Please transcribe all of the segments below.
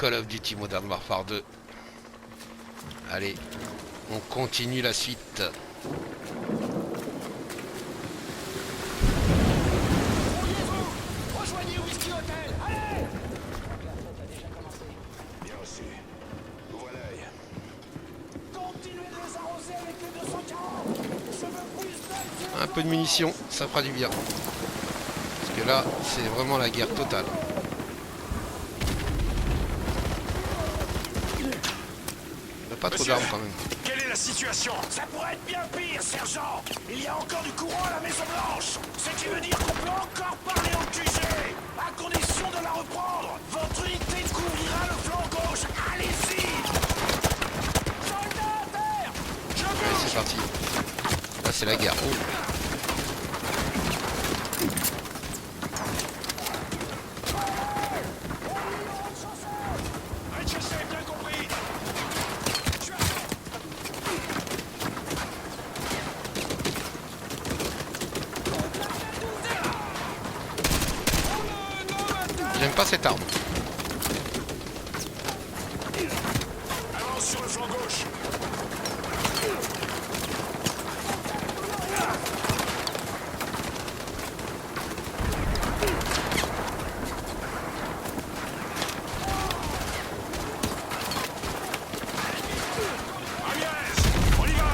Call of Duty Modern Warfare 2. Allez, on continue la suite. Rejoignez Whisky Hotel, allez! Bien reçu. Ouvre l'œil. Continuez de les arroser avec les 240! Je veux plus d'œil! Un peu de munitions, ça fera du bien. Parce que là, c'est vraiment la guerre totale. Il n'y a pas trop Monsieur, d'armes quand même. Quelle est la situation? Ça pourrait être bien pire, sergent! Il y a encore du courant à la Maison Blanche! Ce qui veut dire qu'on peut encore parler au QG! À condition de la reprendre! Votre unité couvrira le flanc gauche! Allez-y! Soldats à terre! Je Allez, bouge! c'est parti. Là, c'est la guerre. Oh. Rez-de-chaussée, bien compris. J'aime pas cette arme. Avance sur le flanc gauche. Ramirez, on y va.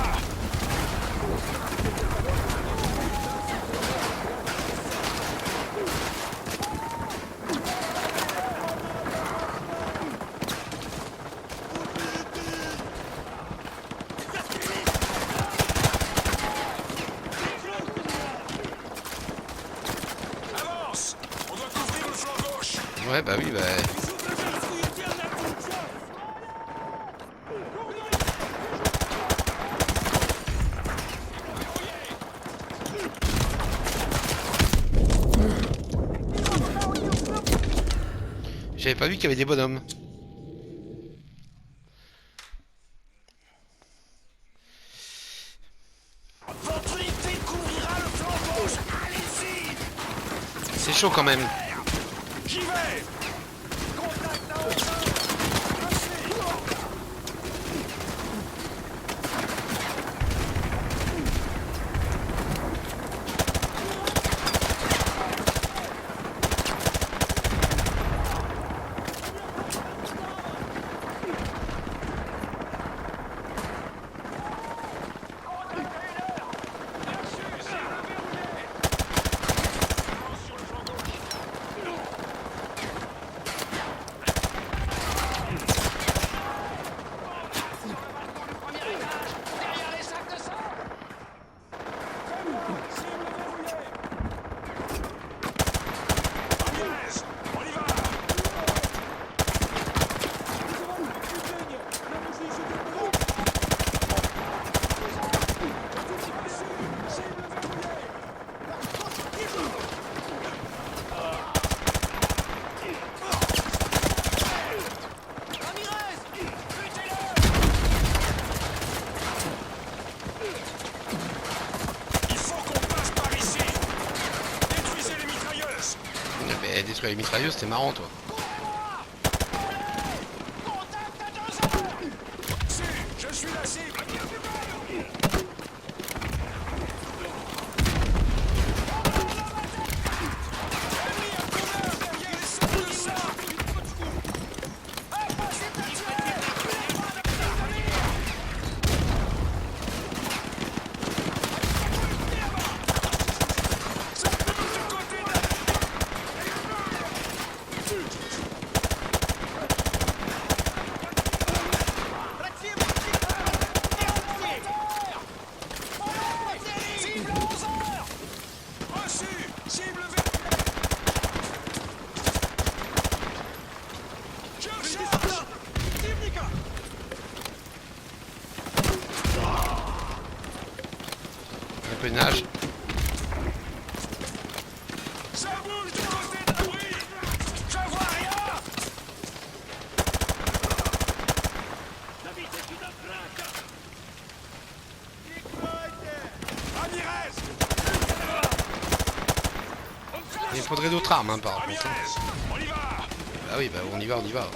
Avance. On doit couvrir le flanc gauche. Ouais, bah oui, bah... J'avais pas vu qu'il y avait des bonhommes. Votre unité couvrira le flanc gauche! Allez-y! C'est chaud quand même. J'y vais. Contact à hauteur! Ramirez, on y va. Il faut qu'on passe par ici. Détruisez les mitrailleuses. Mais détruire les mitrailleuses, c'était marrant, toi. Si, je suis la cible. Cible à 11 heures! Reçu. Cible vert. Je charge. Un peu de nage. Ça bouge du côté de l'abri. Je vois rien. Ramirez. Il faudrait d'autres armes, hein, par contre. Ramirez, on y va. Ah oui, bah on y va, on y va.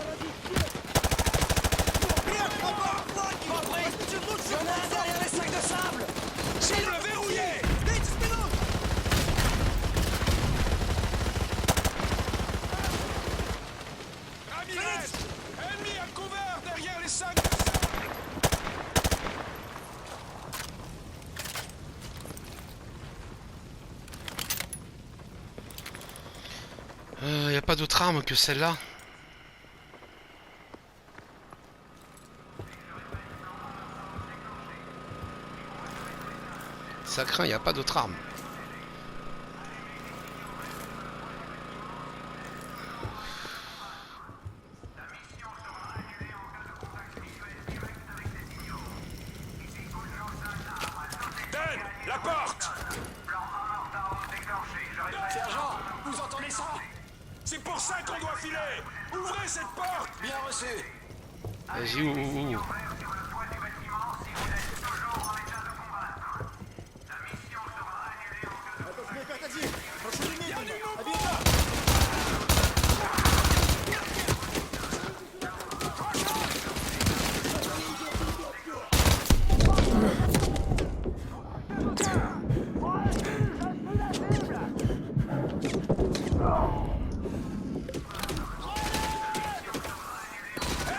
Y a pas d'autre arme que celle-là. Ça craint, y a pas d'autre arme. Dan, la porte! Sergent, vous entendez ça? C'est pour ça qu'on doit filer! Ouvrez cette porte! Bien reçu. Vas-y, où.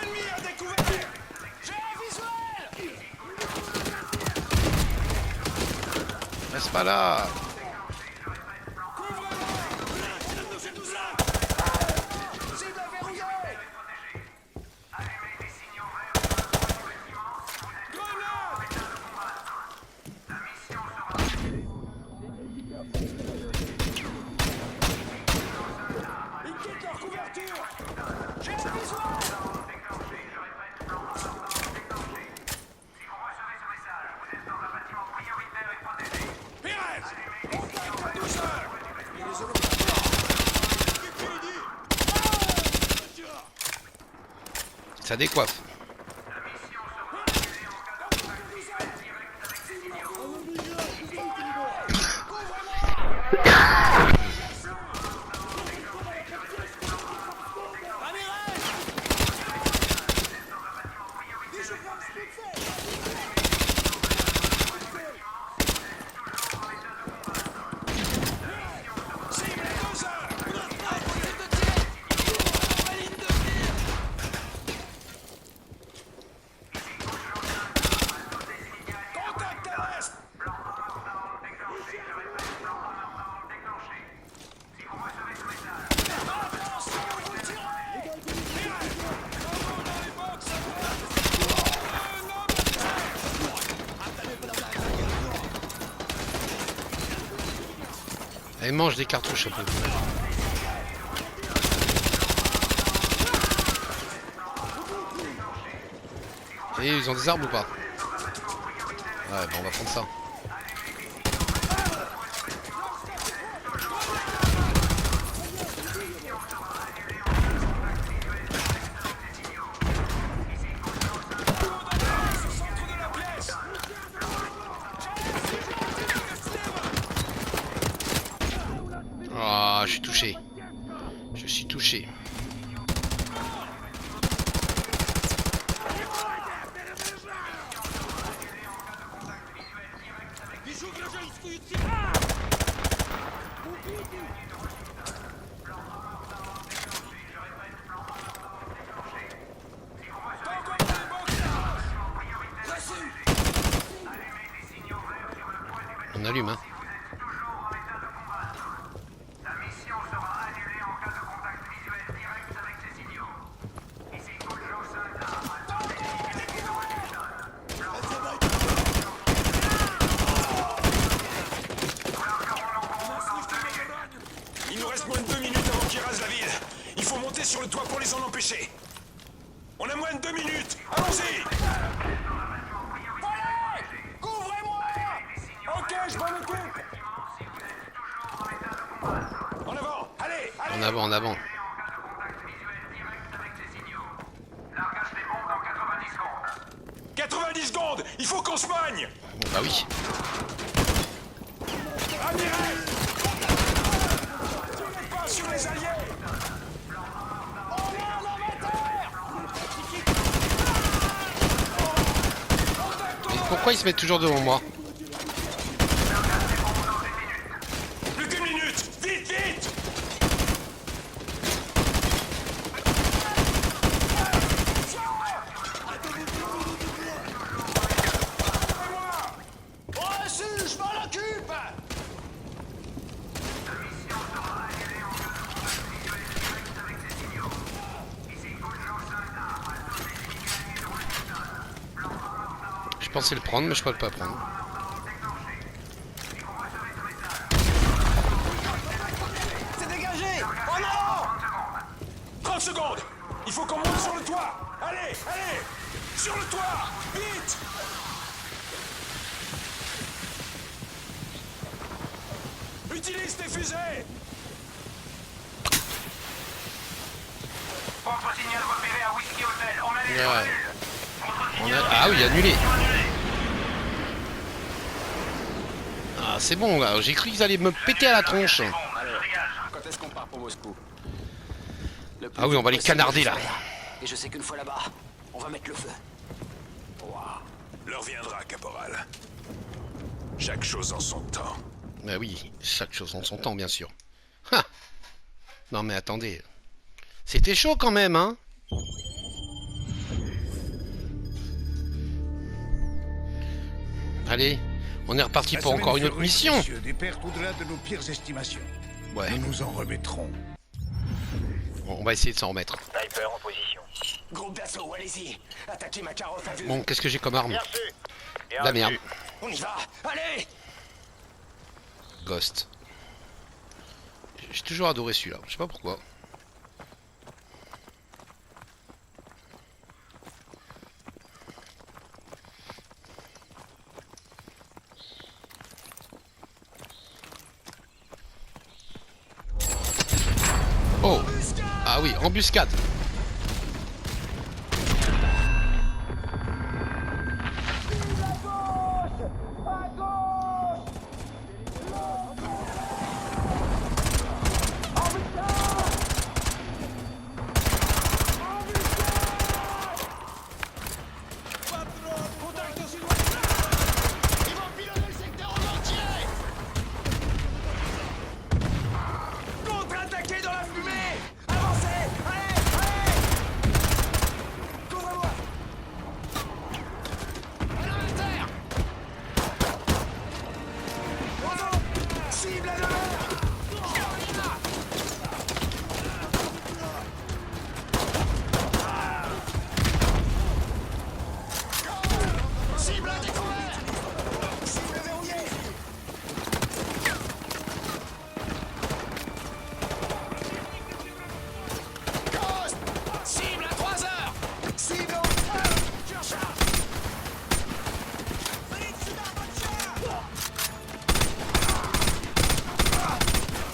Ennemi à découvert! J'ai un visuel! Reste pas là. Cible verrouillée! Ils quittent leur couverture! J'ai un visuel! Pires! Contact à 12 heures! Ça décoiffe. Cible à 12 heures! Contact terrestre! Elle mange des cartouches un peu. Et ils ont des armes ou pas? Ouais, bon, on va prendre ça. Ah, je suis touché. Je suis touché. On allume, hein. Il nous reste moins de 2 minutes avant qu'ils rasent la ville. Il faut monter sur le toit pour les en empêcher. On a moins de 2 minutes. Allons-y! Couvrez-moi! Ok, je m'en occupe. En avant! Allez, allez! En avant, en avant. 90 secondes! Il faut qu'on se magne! Bon, bah oui. Ramirez! Tirez pas sur les alliés! Mais pourquoi ils se mettent toujours devant moi? Plus qu'une minute! Vite, vite! Reçu, je m'en occupe! pensais le prendre, mais je peux pas le prendre. C'est dégagé! En avant! 30 secondes. Il faut qu'on monte sur le toit. Allez, allez. Sur le toit. Vite. Utilise tes fusées. Contre-signal repéré à Whiskey Hotel. On a les Ouais. annuls. Contre-signal Ah oui, annulé. Ah, c'est bon, là. J'ai cru qu'ils allaient me péter à la tronche. bon, je dégage. Quand est-ce qu'on part pour Moscou? Le plus Ah oui, on va les vite possible, canarder, là. j'espère. Et je sais qu'une fois là-bas, on va mettre le feu. L'heure viendra, caporal. Chaque chose en son temps. Bah oui, chaque chose en son temps, bien sûr. Ha! Non mais attendez. C'était chaud quand même, hein? Allez, on est reparti pour encore une autre mission. Monsieur, des pertes au-delà de nos pires estimations. Ouais, Nous nous en remettrons. on va essayer de s'en remettre. Sniper en position. Groupe d'assaut, allez-y. Attaquez Makarov à vue. Bon, qu'est-ce que j'ai comme arme? Bien sûr. Bien La merde. reçu. On y va. Allez! Ghost. J'ai toujours adoré celui-là, je sais pas pourquoi. Oh! Ah oui, embuscade! Contre-attaquez dans la fumée! Avancez! Allez! Allez! Couvre-moi! Allez, à terre! Bravo! Cible à l'honneur! Cible à découvert! Cible verrouillée! Ghost! Cible à 3 heures! Cible au feu! Je recharge!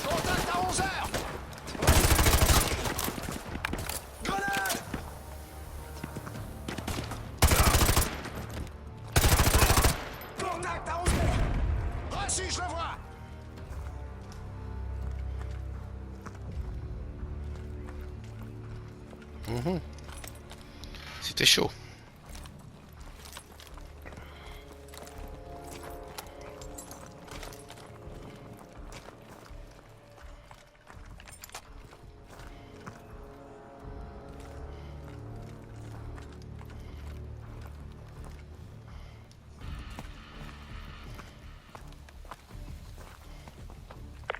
Contact à 11 heures! Grenade! Contact à 11 heures! Reçu, je le vois! C'était chaud.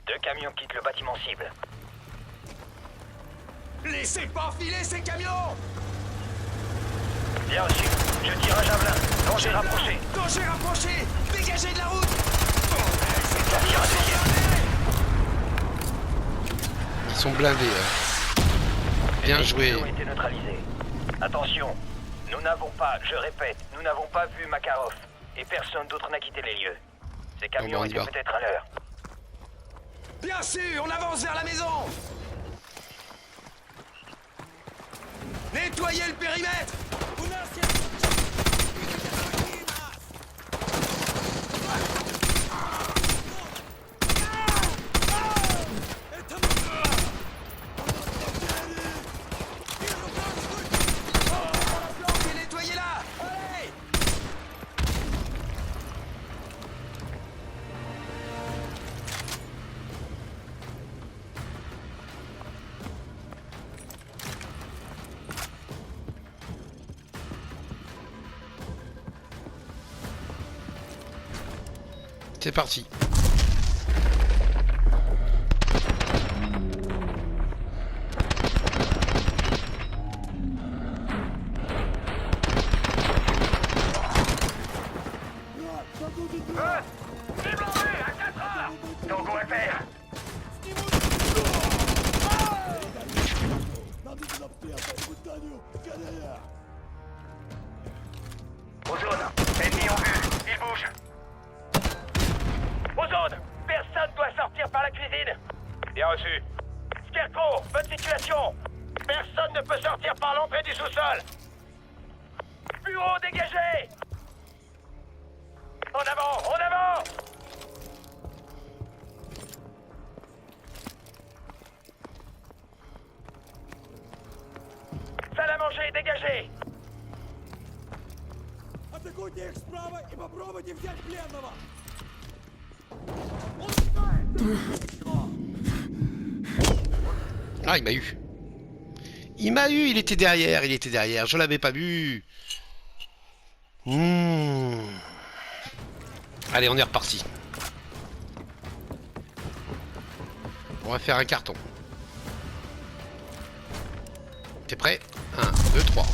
Deux camions quittent le bâtiment cible. Laissez pas filer ces camions! Bien reçu. Je tire un javelin. Danger rapproché. Danger rapproché! Dégagez de la route! J'en tire un deuxième. Ils sont blindés. Bien joué. Ils ont été neutralisés. Attention, nous n'avons pas, je répète, nous n'avons pas vu Makarov. Et personne d'autre n'a quitté les lieux. Ces camions on y étaient va. peut-être à l'heure. Bien sûr, on avance vers la maison! Nettoyez le périmètre! Nettoyez-la! Allez! C'est parti. votre situation. Personne ne peut sortir par l'entrée du sous-sol. Bureau dégagé. En avant, en avant. Salle à manger dégagée. Атакуйте их справа и попробуйте взять пленного! Ah, il m'a eu. Il m'a eu, il était derrière, je l'avais pas vu. Allez, on est reparti. On va faire un carton. T'es prêt? 1, 2, 3.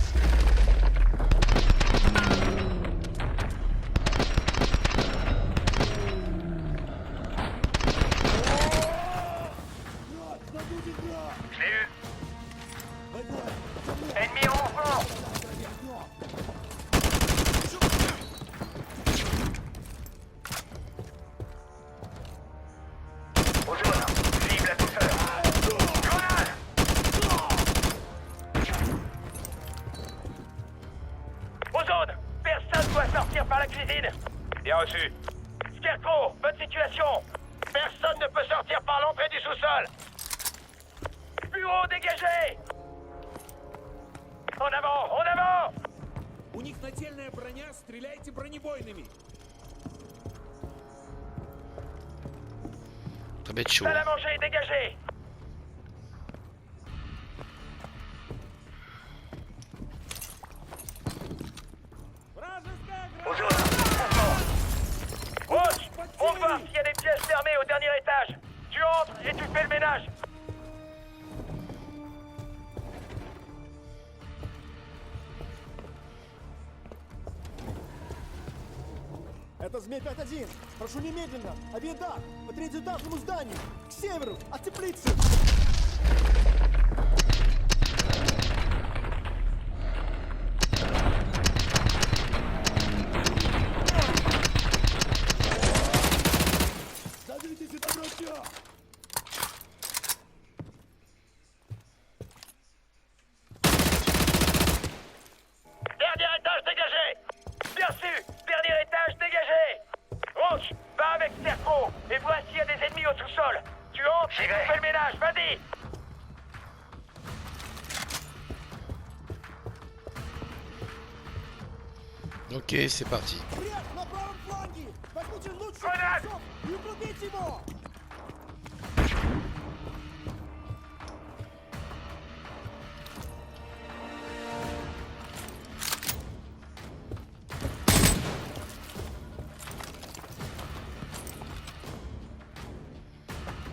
Je l'ai eu. Ennemi en renfort. Au jaune, cible à douceur. Grenade. Au jaune, personne doit sortir par la cuisine. Bien reçu. Scarecrow, votre situation. Personne ne peut sortir par l'entrée du sous-sol. Bureau dégagé. En avant, en avant. У них нательная броня, стреляйте бронебойными! Ça va être chaud. Salle à manger dégagée. Вражеская Au jaune, Roach, on va voir s'il y a des pièges fermés au dernier étage. Tu entres et tu fais le ménage. Это Змей 5-1! Прошу немедленно! Авиадак! По третьеэтажному зданию! К северу! От теплицы! Садитесь, это врача! Dernier étage dégagé. Bien sûr, dernier étage dégagé. Roach, va avec Scarecrow et vois s'il y a des ennemis au sous-sol. Tu entres et tu fais le ménage, vas-y. Ok, c'est parti. Враг на правом фланге! Возьмите лучших Гранат! бойцов и укрепите его!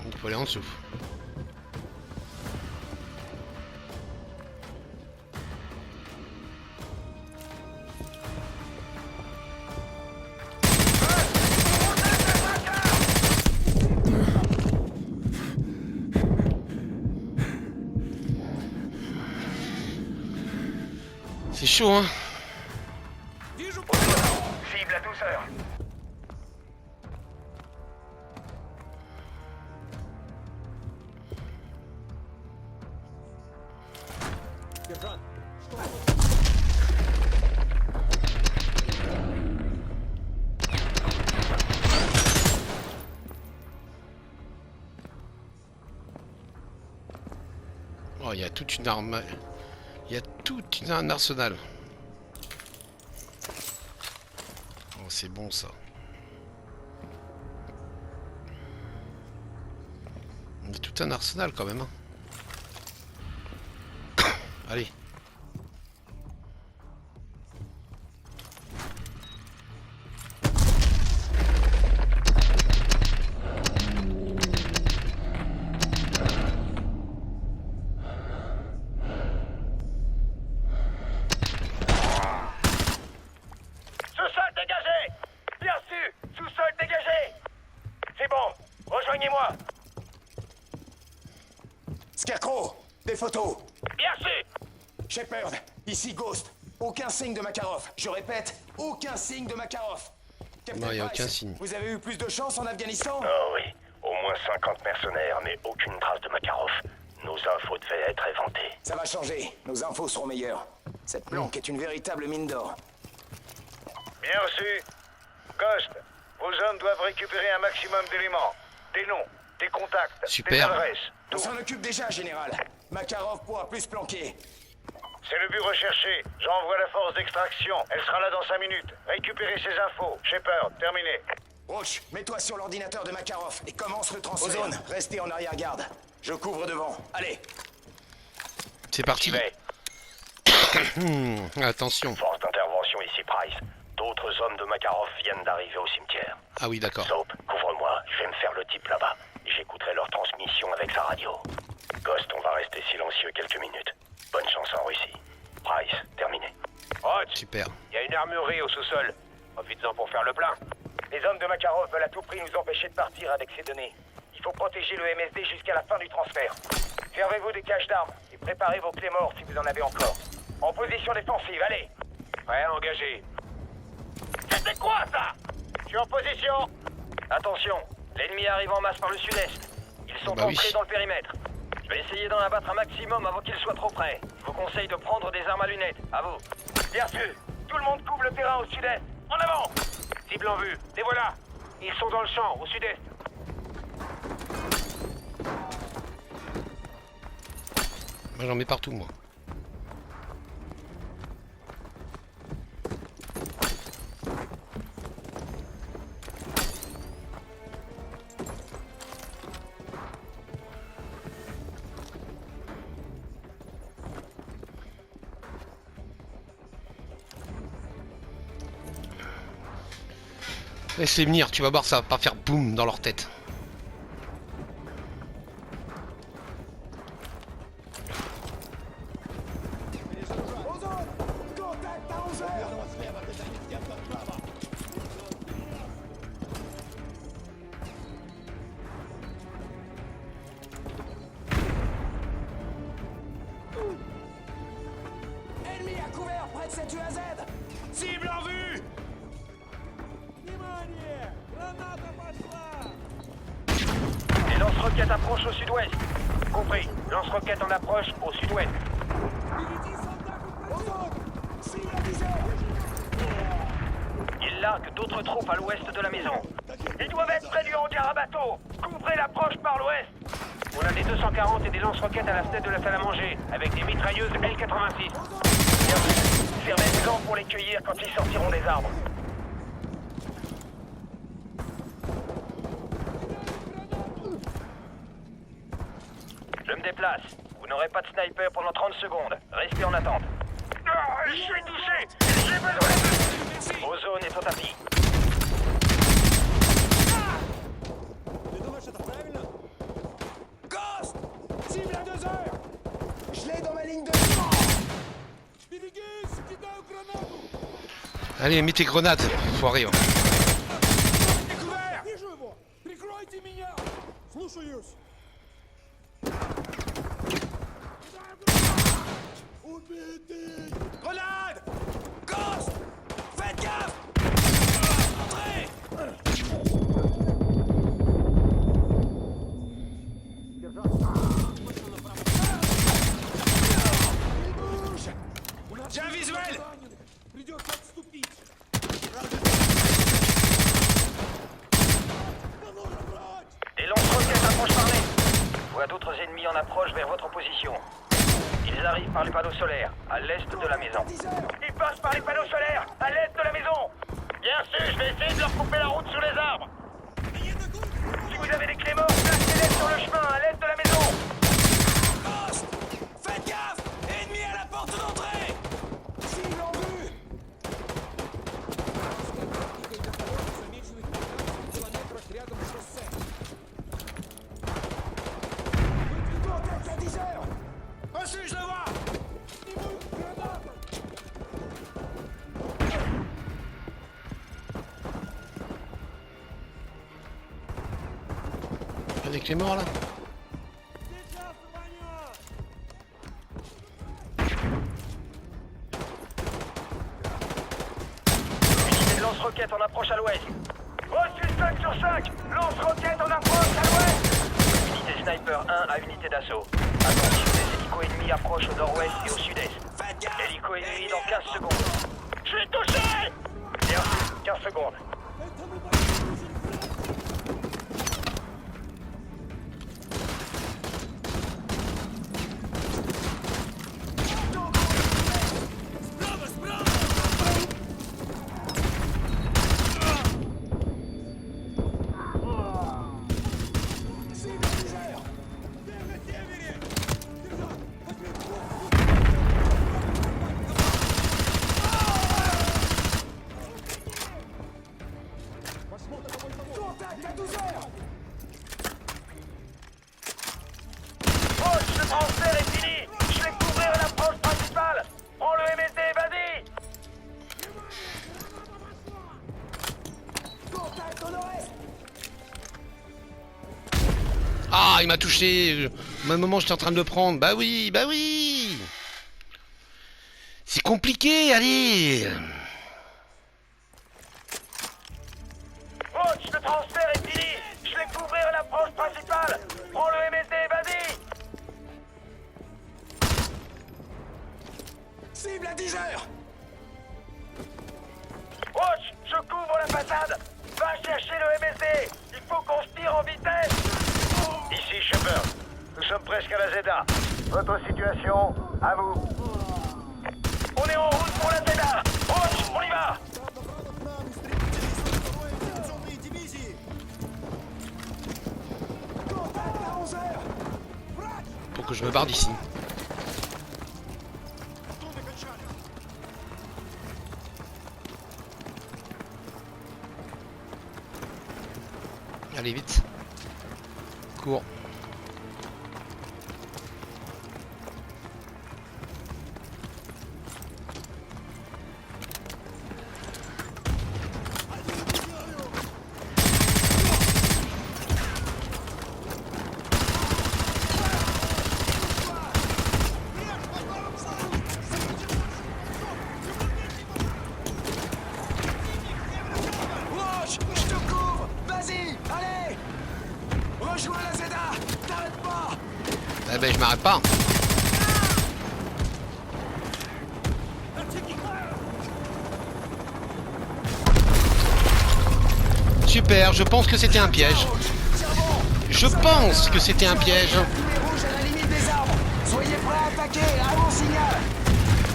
Il faut aller en dessous. C'est chaud, hein? Вижу Cible à douceur. сержант! Oh, il y a toute une arme. Il y a tout un arsenal. Oh, c'est bon ça. Il y a tout un arsenal quand même. Hein. Allez. Sous-sol dégagé. Bien sûr, sous-sol dégagé. C'est bon, rejoignez-moi. Scarecrow, des photos. Bien sûr. Shepard, ici Ghost. Aucun signe de Makarov. Je répète, aucun signe de Makarov. Captain Non, il n'y a Price, aucun signe. Vous avez eu plus de chance en Afghanistan? Oh oui, au moins 50 mercenaires, mais aucune trace de Makarov. Nos infos devaient être éventées. Ça va changer. Nos infos seront meilleures. Cette planque est une véritable mine d'or. Bien reçu. Ghost, vos hommes doivent récupérer un maximum d'éléments. Des noms, des contacts, Super. des adresses, On tout. s'en occupe déjà, général. Makarov pourra plus se planquer. C'est le but recherché. J'envoie la force d'extraction. Elle sera là dans 5 minutes. Récupérez ces infos. Shepard, terminé. Roach, mets-toi sur l'ordinateur de Makarov et commence le transfert. Ozone, restez en arrière-garde. Je couvre devant. Allez. C'est parti. J'y vais. Attention. Force d'intervention ici, Price. D'autres hommes de Makarov viennent d'arriver au cimetière. Ah oui, d'accord. Soap, couvre-moi. Je vais me faire le type là-bas. J'écouterai leur transmission avec sa radio. Ghost, on va rester silencieux quelques minutes. Bonne chance en Russie. Price, terminé. Hodge, Super. il y a une armurerie au sous-sol. Profites-en pour faire le plein. Les hommes de Makarov veulent à tout prix nous empêcher de partir avec ces données. Il faut protéger le MSD jusqu'à la fin du transfert. Servez-vous des caches d'armes et préparez vos clés morts si vous en avez encore. En position défensive, allez. Prêt à engager. C'était quoi ça? Je suis en position. Attention, l'ennemi arrive en masse par le sud-est. Ils sont Bah oui. entrés dans le périmètre. Je vais essayer d'en abattre un maximum avant qu'ils soient trop près. Je vous conseille de prendre des armes à lunettes. À vous. Bien sûr. Tout le monde couvre le terrain au sud-est. En avant. Cible en vue. Les voilà. Ils sont dans le champ, au sud-est. Moi, j'en mets partout, moi. Laisse-les venir, tu vas voir, ça va pas faire boum dans leur tête. Озон! Контакт на уже! Ennemi à couvert près de cette UAZ. Cible en vue! Внимание! Граната пошла! Les lance-roquettes approchent au sud-ouest. Compris. Lance-roquettes en approche au sud-ouest. Впереди солдат! Озон! Сильно везет! Ils larguent d'autres troupes à l'ouest de la maison. Ils doivent être près du hangar à bateau. Couvrez l'approche par l'ouest. On a des 240 et des lance-roquettes à la fenêtre de la salle à manger, avec des mitrailleuses L86. Bien vu. Fermez le camp pour les cueillir quand ils sortiront des arbres. Je me déplace. Vous n'aurez pas de sniper pendant 30 secondes. Restez en attente. Je suis touché. J'ai besoin de... Ozone est au tapis. Ты думаешь, это правильно? Ghost! Cible à 2 heures! Je l'ai dans ma ligne de... Берегись! Кидаю гранату! Allez, mets tes grenades, foiré. hein. Découvert! Вижу его! Прикройте меня! Слушаюсь! Убитый! Grenade! Ghost! Faites gaffe! Entrez! J'ai un visuel! Раненый! Придется отступить! Да нужно брать! Des lance-roquettes approchent par l'est. Je vois d'autres ennemis en approche vers votre position. Ils arrivent par les panneaux solaires, à l'est de la maison. 10 heures! Ils passent par les panneaux solaires, à l'est de la maison. Bien sûr, je vais essayer de leur couper la route sous les arbres. Si vous avez des clés morts, placez-les sur le chemin, à l'est de la maison. Ghost! Faites gaffe! Ennemi à la porte d'entrée! Cible en vue! Замеченных 15 километрах рядом с шоссе. Contact à 10 heures! Reçu, je le vois! Снимаю гранату! Avec les morts là. Сейчас рванет! Unité de lance-roquettes en approche à l'ouest. Reçu 5 sur 5. Lance-roquettes en approche à l'ouest. Unité Sniper 1 à unité d'assaut. Attention, des hélicos ennemis approchent au nord-ouest et au sud-est. Hélico ennemi dans 15 secondes. Je suis touché! Bien, 15 secondes. Roche, le transfert est fini! Je vais couvrir l'approche principale! Prends le MSD et vas-y! Ah, il m'a touché. Au même moment, j'étais en train de le prendre. Bah oui, bah oui. C'est compliqué, allez. Roche, le transfert est fini! Je vais couvrir l'approche principale! Prends le MSD et vas-y! Cible à 10 heures. Roche, je couvre la façade! Va chercher le MSD! Il faut qu'on se tire en vitesse! Ici, Shepard. Nous sommes presque à la Zeta. Votre situation, à vous. On est en route pour la Zeta! Roche, on y va! Faut que je me barre d'ici. Allez, vite. Cours. Roche, je te couvre. Vas-y, allez. Rejoins la Zeta. T'arrêtes pas. Eh ben, je m'arrête pas. Super, je pense que c'était un piège. Je pense que c'était un piège. Fumée rouge à la limite des arbres. Soyez prêts à attaquer. À mon signal.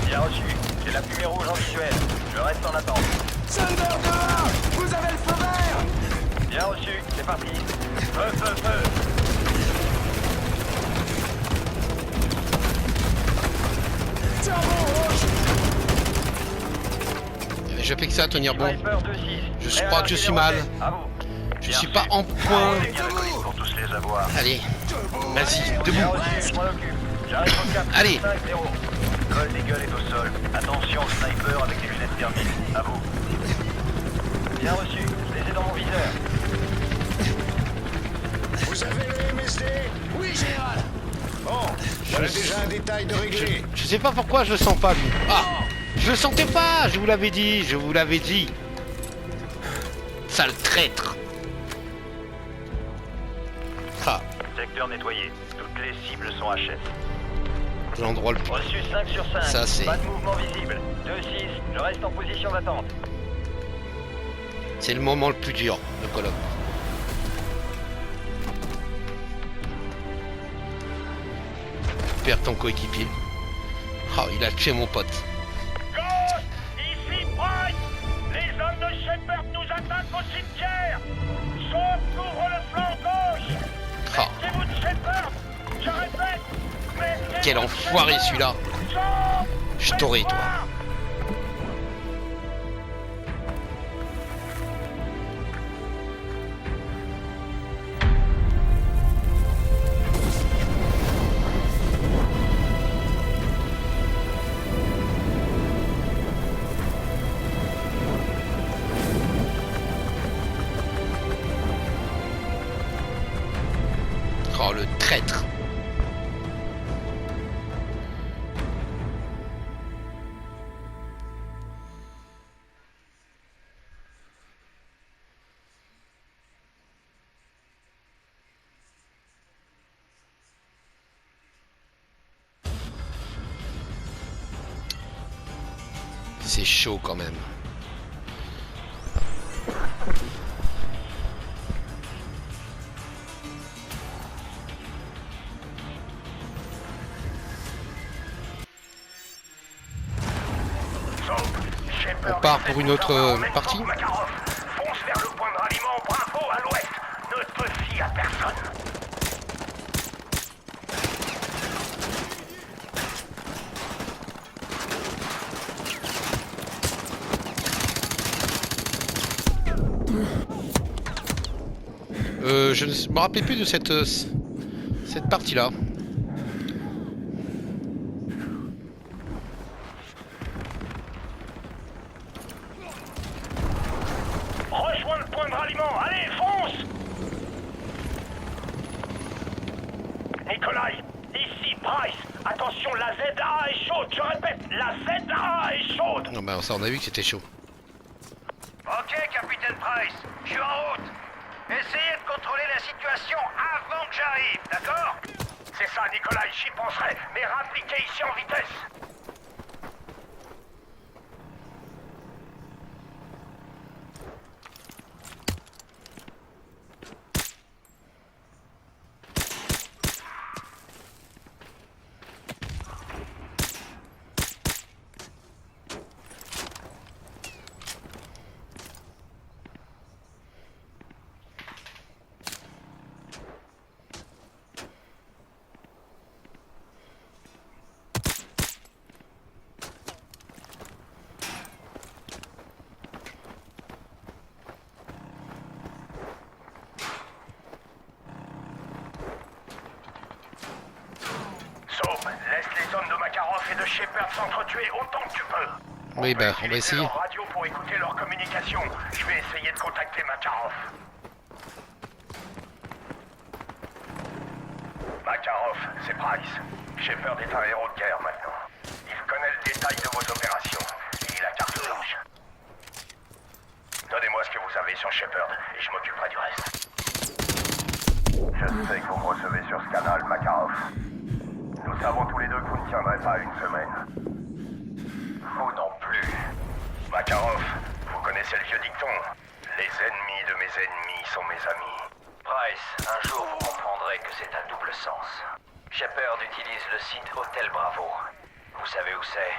Bien reçu. J'ai la fumée rouge en visuel. Je reste en attente. Thunder 2-1. Vous avez le feu vert. Bien reçu. C'est parti. Feu, feu, feu. Tiens bon, Roche. Je fais que ça, tenir bon. Sniper 2-6. Je crois que je suis mal. À vous. Je suis pas en point. Bien le colis pour tous les avoir. Allez, vas-y, Bien debout. reçu, je m'en occupe. J'arrive au cap. Allez. 5-0. Col des gueules est au sol. Attention, sniper avec les lunettes thermiques. À vous. Bien reçu. Je les ai dans mon viseur. Vous avez le MSD? Oui, général. Bon, voilà déjà un détail de réglé. Je sais pas pourquoi je le sens pas, lui. Ah, je le sentais pas, je vous l'avais dit, je vous l'avais dit. Sale traître. Ah, Secteur nettoyé. Toutes les cibles sont HS. l'endroit le plus... Reçu 5 sur 5. Ça, c'est- Pas de mouvement visible. 2-6. Je reste en position d'attente. C'est le moment le plus dur, le colloque. Perds ton coéquipier. Ah, il a tué mon pote. Ghost! Ici Price! Les hommes de Shepard nous attaquent au cimetière! Sauf couvre le flanc gauche! Ah, Mettez-vous de Shepard! Je répète! Mettez-vous quel de enfoiré Shepard! celui-là. Sauf! Je t'aurai, toi. Oh, le traître. C'est chaud quand même. On part pour une autre partie. Makarov, fonce vers le point de ralliement Bravo à l'ouest. Ne te fie à personne. Je ne me rappelais plus de cette partie-là. Rejoins le point de ralliement. Allez, fonce! Nikolai, ici Price. Attention, la ZA est chaude. Je répète, la ZA est chaude. Non, bah ça on a vu que c'était chaud. Ok, capitaine Price. Je suis en route. Essayez de contrôler la situation avant que j'arrive, d'accord? C'est ça, Nikolai, j'y penserai. Mais rappliquez ici en vitesse. Laisse les hommes de Makarov et de Shepard s'entretuer autant que tu peux. Oui, bah on va utiliser essayer. leur radio pour écouter leur communication. Je vais essayer de contacter Makarov. Makarov, c'est Price. Shepard est un héros de guerre maintenant. Il connaît le détail de vos opérations. Il a carte blanche. Donnez-moi ce que vous avez sur Shepard et je m'occuperai du reste. Je sais que vous me recevez sur ce canal, Makarov. Nous savons tous les deux que vous ne tiendrez pas une semaine. Vous non plus. Makarov, vous connaissez le vieux dicton. Les ennemis de mes ennemis sont mes amis. Price, un jour vous comprendrez que c'est à double sens. Shepard utilise le site Hôtel Bravo. Vous savez où c'est?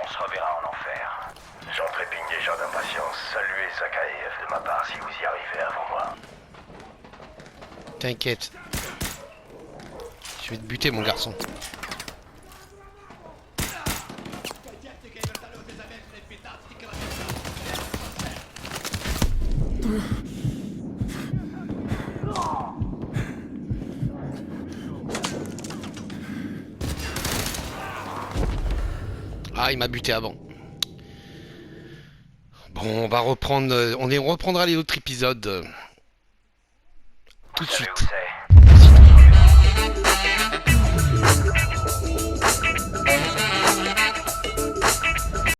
On se reverra en enfer. J'en trépigne déjà d'impatience. Saluez Zakhaev de ma part si vous y arrivez avant moi. T'inquiète. Je vais te buter, mon garçon. Ah, il m'a buté avant. Bon, on va reprendre. On reprendra les autres épisodes tout de Vous savez suite. où c'est?